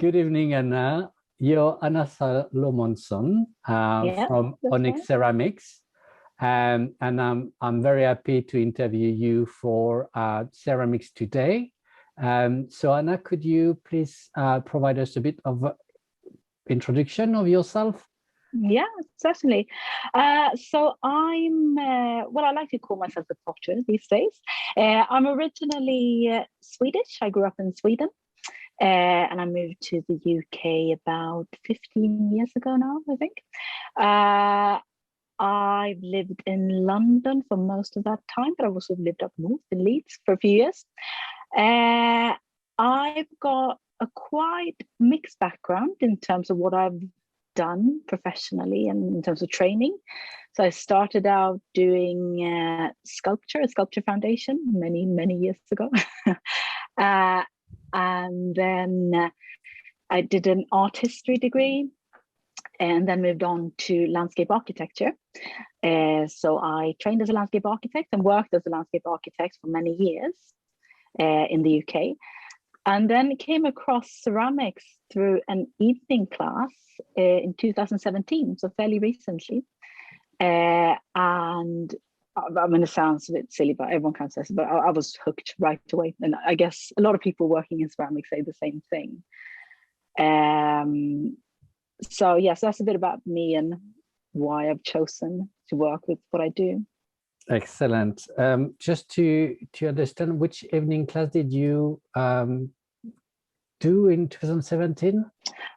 Good evening, Anna. You're Hanna Salomonsson Yeah, from that's Oknytt right. Ceramics, and I'm very happy to interview you for ceramics today. So, Anna, could you please provide us a bit of introduction of yourself? Yeah, certainly. So I'm, well, I like to call myself a potter these days. I'm originally Swedish. I grew up in Sweden, and I moved to the UK about 15 years ago now, I think. I've lived in London for most of that time, but I've also lived up north in Leeds for a few years. I've got a quite mixed background in terms of what I've done professionally and in terms of training. So I started out doing a sculpture foundation many years ago. And then I did an art history degree and then moved on to landscape architecture. So I trained as a landscape architect and worked as a landscape architect for many years in the UK. And then came across ceramics through an evening class in 2017, so fairly recently. And I mean, it sounds a bit silly, but everyone kind of says it, but I was hooked right away. And I guess a lot of people working in ceramics say the same thing. So yes, that's a bit about me and why I've chosen to work with what I do. Excellent. Just to understand, which evening class did you do in 2017?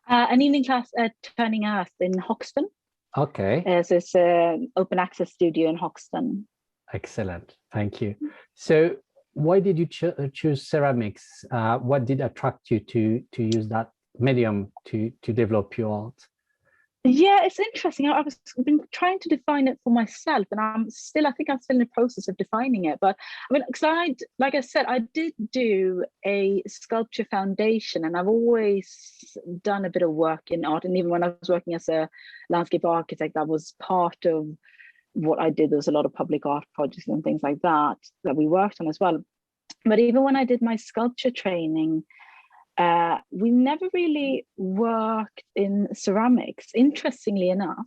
An evening class at Turning Earth in Hoxton. Okay. So it's an open access studio in Hoxton. Excellent. Thank you. So why did you choose ceramics? What did attract you to use that medium to develop your art? Yeah, it's interesting. I've been trying to define it for myself, and I think I'm still in the process of defining it. But I mean, because like I said, I did do a sculpture foundation, and I've always done a bit of work in art. And even when I was working as a landscape architect, that was part of what I did. There was a lot of public art projects and things like that we worked on as well. But even when I did my sculpture training, we never really worked in ceramics. Interestingly enough,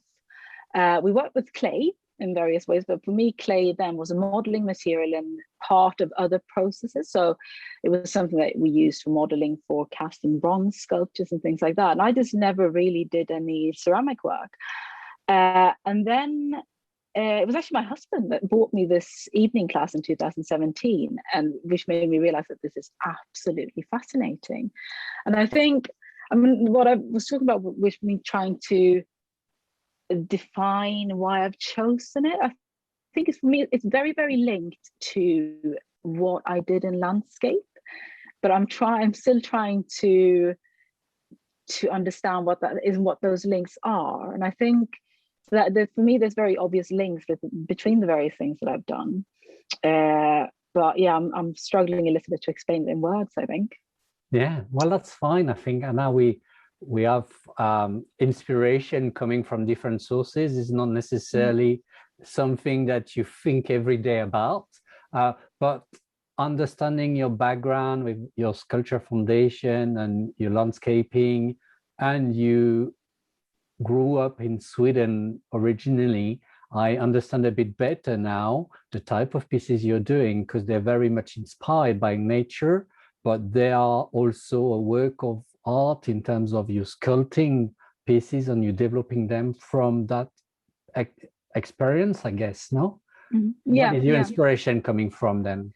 we worked with clay in various ways, but for me, clay then was a modeling material and part of other processes. So it was something that we used for modeling for casting bronze sculptures and things like that. And I just never really did any ceramic work. And then it was actually my husband that bought me this evening class in 2017, and which made me realize that this is absolutely fascinating. And I think, I mean, what I was talking about with me trying to define why I've chosen it, I think it's for me, it's very linked to what I did in landscape, but I'm still trying to understand what that is and what those links are. And I think that for me, there's very obvious links between the various things that I've done. But yeah, I'm struggling a little bit to explain it in words, I think. Yeah, well, that's fine. I think, and now we have inspiration coming from different sources. It's not necessarily something that you think every day about, but understanding your background with your sculpture foundation and your landscaping, and you grew up in Sweden originally, I understand a bit better now the type of pieces you're doing, because they're very much inspired by nature, but they are also a work of art in terms of you sculpting pieces and you developing them from that experience, I guess, no? Yeah, What is your inspiration coming from then?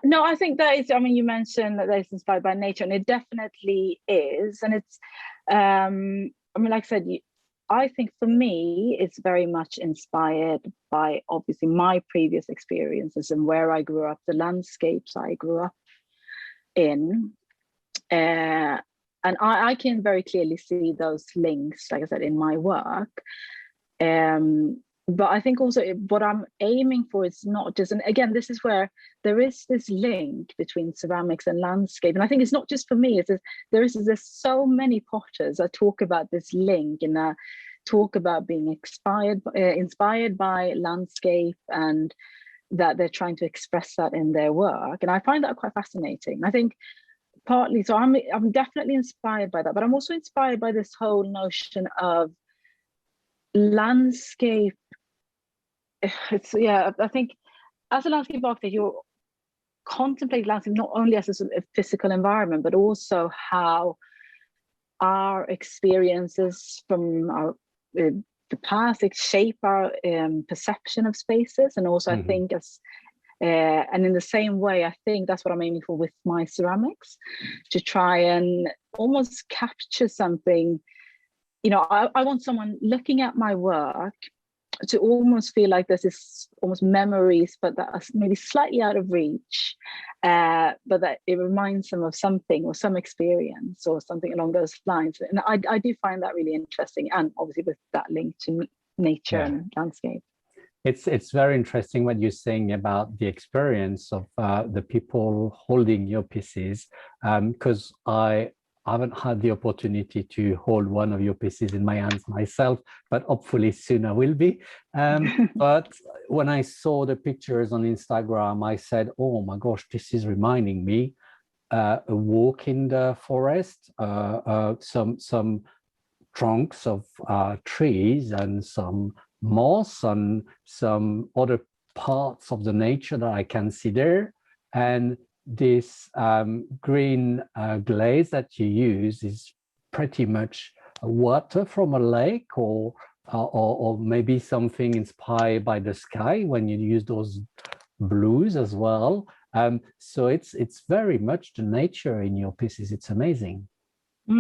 No, I think that is, I mean, you mentioned that it's inspired by nature, and it definitely is. And it's, I mean, like I said, I think for me, it's very much inspired by obviously my previous experiences and where I grew up, the landscapes I grew up in. And I can very clearly see those links, like I said, in my work. But I think also what I'm aiming for is not just, and again, this is where there is this link between ceramics and landscape. And I think it's not just for me, there's so many potters that talk about this link and talk about being inspired by landscape, and that they're trying to express that in their work. And I find that quite fascinating. I think partly. So I'm definitely inspired by that, but I'm also inspired by this whole notion of landscape. I think as a landscape architect, you're contemplate landscape not only as a sort of physical environment, but also how our experiences from the past shape our perception of spaces, and also I think as and in the same way, I think that's what I'm aiming for with my ceramics, to try and almost capture something. I want someone looking at my work to almost feel like there's this almost memories, but that are maybe slightly out of reach, but that it reminds them of something or some experience or something along those lines. And I do find that really interesting, and obviously with that link to nature and landscape. It's very interesting what you're saying about the experience of the people holding your pieces, because I haven't had the opportunity to hold one of your pieces in my hands myself, but hopefully soon I will be. But when I saw the pictures on Instagram, I said, oh my gosh, this is reminding me a walk in the forest, some trunks of trees and some moss and some other parts of the nature that I can see there. And this green glaze that you use is pretty much water from a lake, or maybe something inspired by the sky when you use those blues as well. So it's very much the nature in your pieces. It's amazing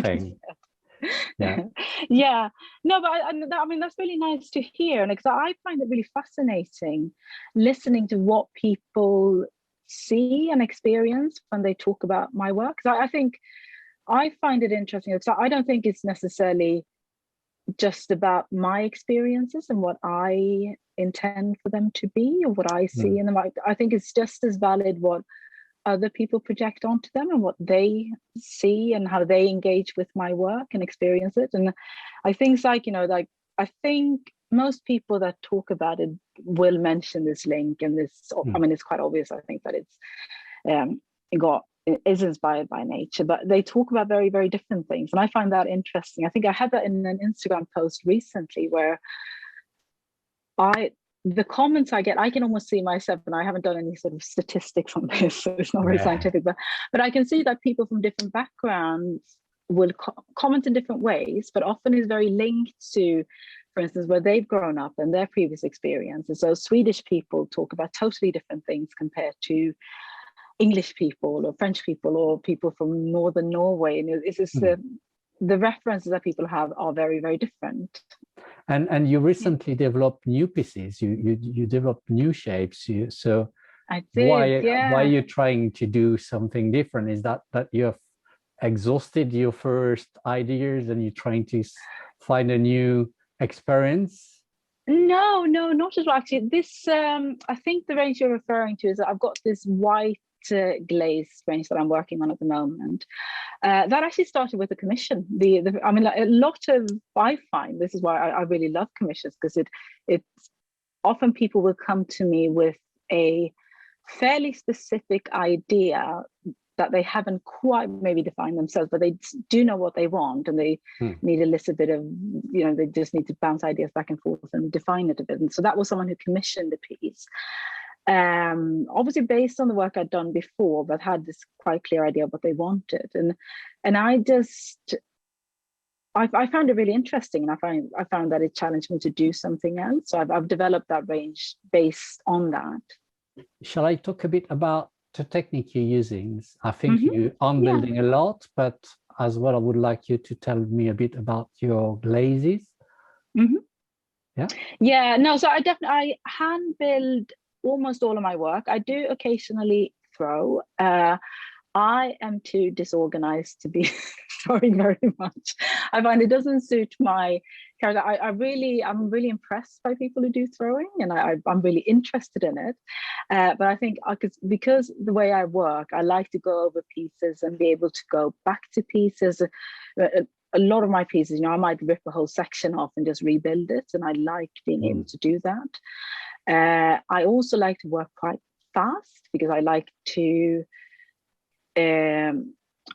thing. Yeah, no, but I mean that's really nice to hear, and because I find it really fascinating listening to what people see and experience when they talk about my work. I think I find it interesting. So I don't think it's necessarily just about my experiences and what I intend for them to be or what I see in them. I think it's just as valid what other people project onto them and what they see and how they engage with my work and experience it. And I think like I think most people that talk about it will mention this link and this. I mean, it's quite obvious. I think that it is inspired by nature, but they talk about very, very different things, and I find that interesting. I think I had that in an Instagram post recently where the comments I get, I can almost see myself, and I haven't done any sort of statistics on this, so it's not very scientific, but I can see that people from different backgrounds will comment in different ways, but often is very linked to, for instance, where they've grown up and their previous experiences. So Swedish people talk about totally different things compared to English people or French people or people from northern Norway. And it's just the references that people have are very, very different. And you recently developed new pieces. You developed new shapes. So I did. Why are you trying to do something different? Is that you have exhausted your first ideas and you're trying to find a new experience? No, not at all. Actually, this I think the range you're referring to is that I've got this white glaze range that I'm working on at the moment. That actually started with a commission. I mean, like, a lot of, I find this is why I really love commissions, because it's often people will come to me with a fairly specific idea that they haven't quite maybe defined themselves, but they do know what they want, and they need a little bit of, they just need to bounce ideas back and forth and define it a bit. And so that was someone who commissioned the piece. Obviously based on the work I'd done before, but had this quite clear idea of what they wanted. And I found it really interesting, and I found that it challenged me to do something else. So I've developed that range based on that. Shall I talk a bit about the technique you're using? I think you are building a lot, but as well, I would like you to tell me a bit about your glazes. So I hand build almost all of my work. I do occasionally throw. I am too disorganized to be throwing very much. I find it doesn't suit my character. I'm really impressed by people who do throwing, and I'm really interested in it. But I think because the way I work, I like to go over pieces and be able to go back to pieces. A lot of my pieces, I might rip a whole section off and just rebuild it, and I like being able to do that. I also like to work quite fast because I like to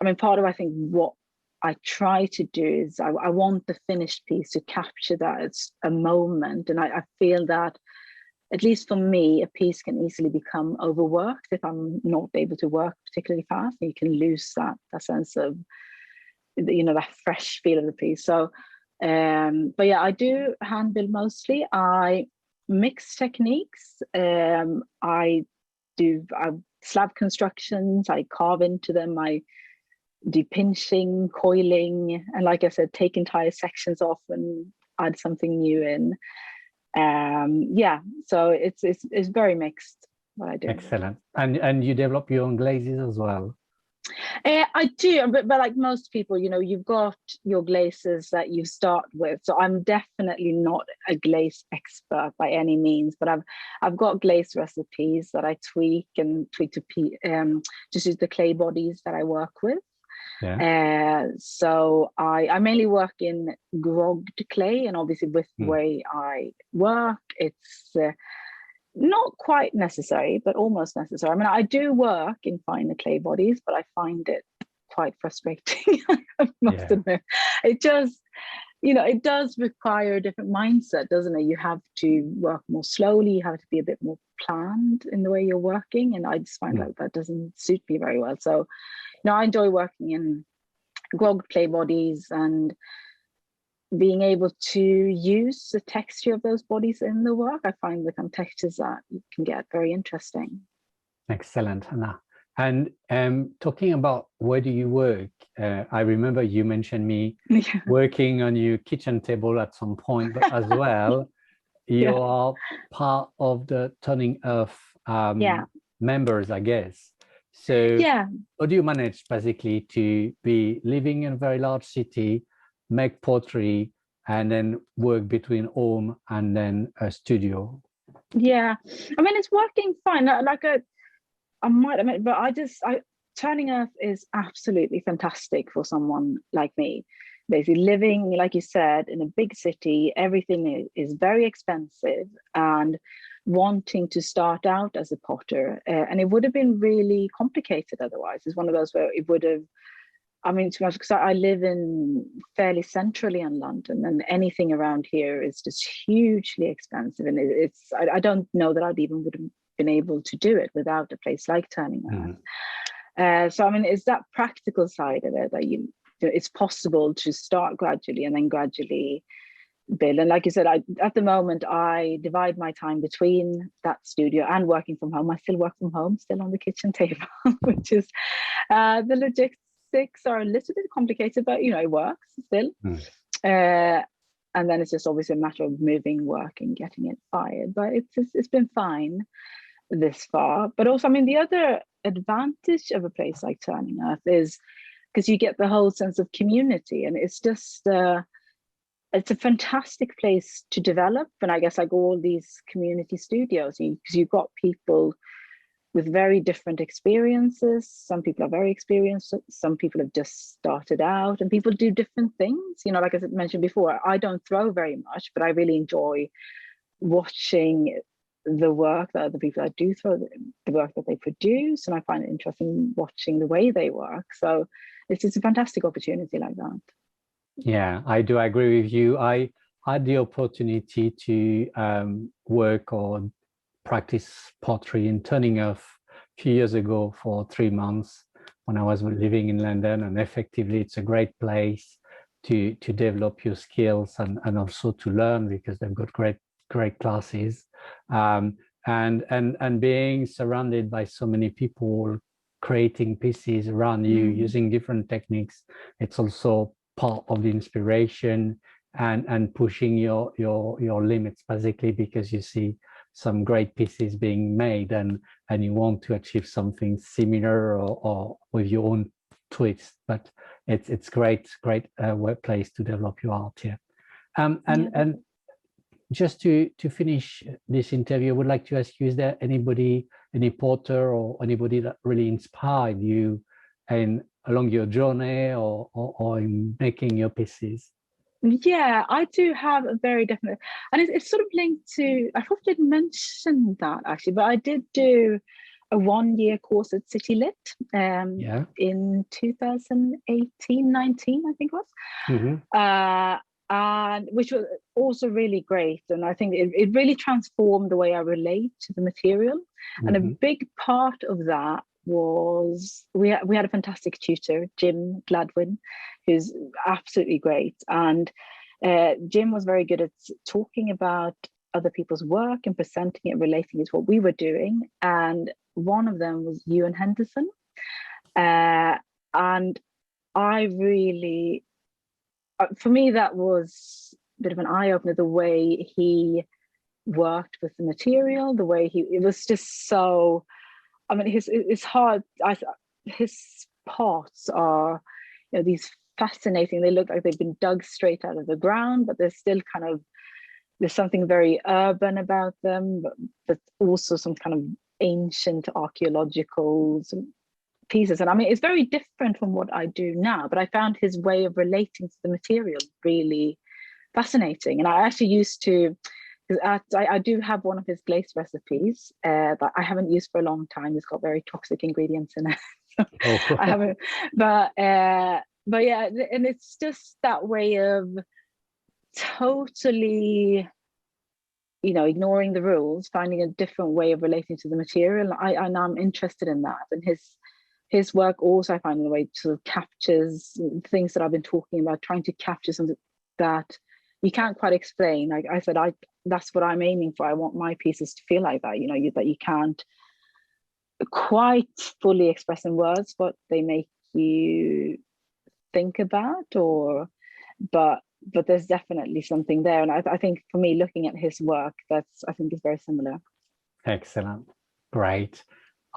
I mean, part of, I think, what I try to do is I want the finished piece to capture that as a moment. And I feel that, at least for me, a piece can easily become overworked if I'm not able to work particularly fast. You can lose that sense of, that fresh feel of the piece. So, but yeah, I do hand build mostly. I mix techniques. I slab constructions. I carve into them. I do pinching, coiling, and like I said, take entire sections off and add something new in. Yeah, so it's very mixed what I do. Excellent. And you develop your own glazes as well? I do, but like most people, you've got your glazes that you start with. So I'm definitely not a glaze expert by any means, but I've got glaze recipes that I tweak to suit the clay bodies that I work with. Yeah. So I mainly work in grogged clay, and obviously with the way I work, it's not quite necessary, but almost necessary. I mean, I do work in finer clay bodies, but I find it quite frustrating. I must admit. It just, it does require a different mindset, doesn't it? You have to work more slowly. You have to be a bit more planned in the way you're working. And I just find that doesn't suit me very well. So, I enjoy working in grogged clay bodies and being able to use the texture of those bodies in the work. I find the kind of textures that you can get very interesting. Excellent, Hanna. And talking about where do you work, I remember you mentioned me working on your kitchen table at some point, but as well, you are part of the Turning Earth members, I guess. So how do you manage basically to be living in a very large city, make pottery, and then work between home and then a studio? Yeah, I mean, it's working fine. I might admit, but Turning Earth is absolutely fantastic for someone like me. Basically, living, like you said, in a big city, everything is very expensive, and wanting to start out as a potter, and it would have been really complicated otherwise. It's one of those where it would have, I mean, to be honest, because I live in fairly centrally in London, and anything around here is just hugely expensive. And I don't know that I'd even would have been able to do it without a place like Turning Earth. So, I mean, it's that practical side of it that it's possible to start gradually and then gradually build. And like you said, at the moment, I divide my time between that studio and working from home. I still work from home, still on the kitchen table, which is the logistics are a little bit complicated, but it works still. And then it's just obviously a matter of moving work and getting it fired. But it's been fine this far. But also, I mean, the other advantage of a place like Turning Earth is because you get the whole sense of community, and it's just it's a fantastic place to develop. And I guess like all these community studios, because you've got people with very different experiences. Some people are very experienced, some people have just started out, and people do different things. Like I mentioned before, I don't throw very much, but I really enjoy watching the work that other people that do throw, the work that they produce, and I find it interesting watching the way they work. So it's a fantastic opportunity like that. Yeah, I do agree with you. I had the opportunity to work or practice pottery in Turning Earth a few years ago for 3 months when I was living in London, and effectively it's a great place to develop your skills and also to learn, because they've got great classes, and being surrounded by so many people creating pieces around you using different techniques, it's also part of the inspiration and pushing your limits, basically, because you see some great pieces being made and you want to achieve something similar or with your own twist. But it's great workplace to develop your art here. And just to finish this interview, I would like to ask you, is there any potter or anybody that really inspired you along your journey or in making your pieces? Yeah, I do have a very definite, and it's sort of linked to, I probably didn't mention that actually, but I did do a 1-year course at City Lit in 2018, 19, I think it was. And which was also really great. And I think it really transformed the way I relate to the material. And a big part of that was we had a fantastic tutor, Jim Gladwin, who's absolutely great. And Jim was very good at talking about other people's work and presenting it, relating it to what we were doing. And one of them was Ewan Henderson. And I really, for me, that was a bit of an eye-opener, the way he worked with the material, the way it was just so, I mean, it's hard. His pots are, these fascinating, they look like they've been dug straight out of the ground, but they're still kind of, there's something very urban about them, but also some kind of ancient archaeological pieces. And I mean, it's very different from what I do now, but I found his way of relating to the material really fascinating. And I actually used to, because I do have one of his glaze recipes, but I haven't used for a long time. It's got very toxic ingredients in it. I haven't, but yeah, and it's just that way of totally, ignoring the rules, finding a different way of relating to the material. I'm interested in that. And his work also, I find, in a way sort of captures things that I've been talking about, trying to capture something that you can't quite explain. Like I said, that's what I'm aiming for. I want my pieces to feel like that, that you can't quite fully express in words what they make you think about, but there's definitely something there. And I think for me, looking at his work, I think is very similar. Excellent. Great.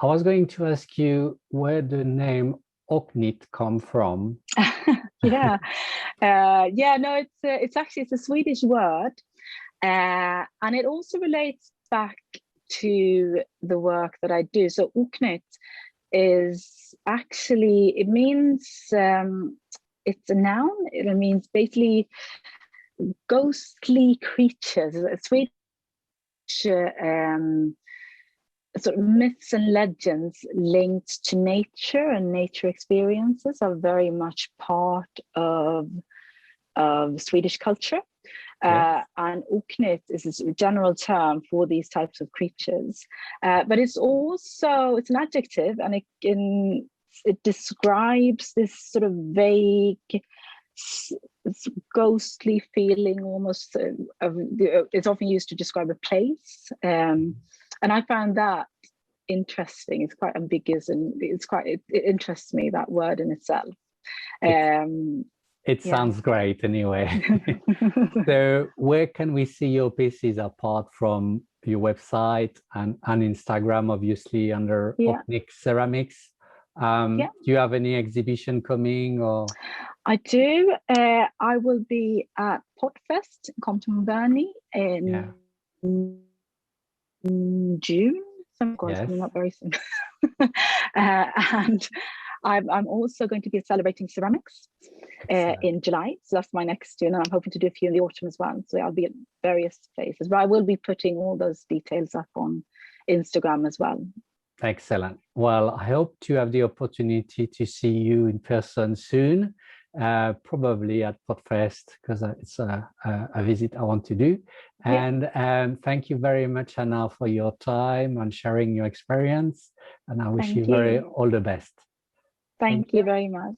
I was going to ask you where the name Oknytt come from. No, it's actually a Swedish word, and it also relates back to the work that I do. So Oknytt is actually, it means, it's a noun. It means basically ghostly creatures. Swedish sort of myths and legends linked to nature and nature experiences are very much part of Swedish culture. Yes. And Oknytt is a general term for these types of creatures, but it's an adjective, and it describes this sort of vague, ghostly feeling, almost it's often used to describe a place. And I found that interesting. It's quite ambiguous, and it interests me, that word in itself. It sounds great anyway. So where can we see your pieces apart from your website and Instagram, obviously, under Oknytt Ceramics? Do you have any exhibition coming? Or I do. I will be at Potfest in Compton Burney in June. Coming up very soon. And I'm also going to be celebrating ceramics in July. So that's my next two. And I'm hoping to do a few in the autumn as well. So I'll be at various places. But I will be putting all those details up on Instagram as well. Excellent. Well, I hope to have the opportunity to see you in person soon, probably at Podfest, because it's a visit I want to do. And thank you very much, Hanna, for your time and sharing your experience. And I wish you all the best. Thank you very much.